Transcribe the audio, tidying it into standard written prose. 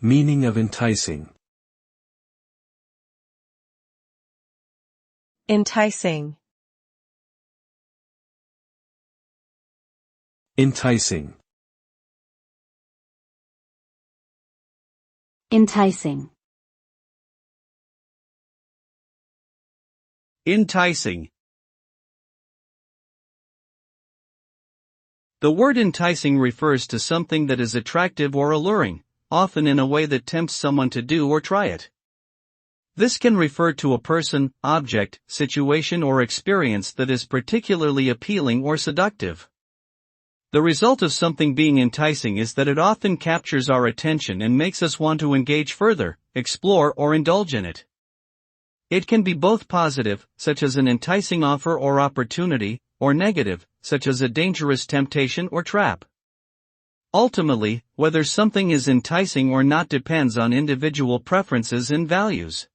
Meaning of enticing. Enticing. Enticing. Enticing. Enticing. The word enticing refers to something that is attractive or alluring, often in a way that tempts someone to do or try it. This can refer to a person, object, situation or experience that is particularly appealing or seductive. The result of something being enticing is that it often captures our attention and makes us want to engage further, explore or indulge in it. It can be both positive, such as an enticing offer or opportunity, or negative, such as a dangerous temptation or trap. Ultimately, whether something is enticing or not depends on individual preferences and values.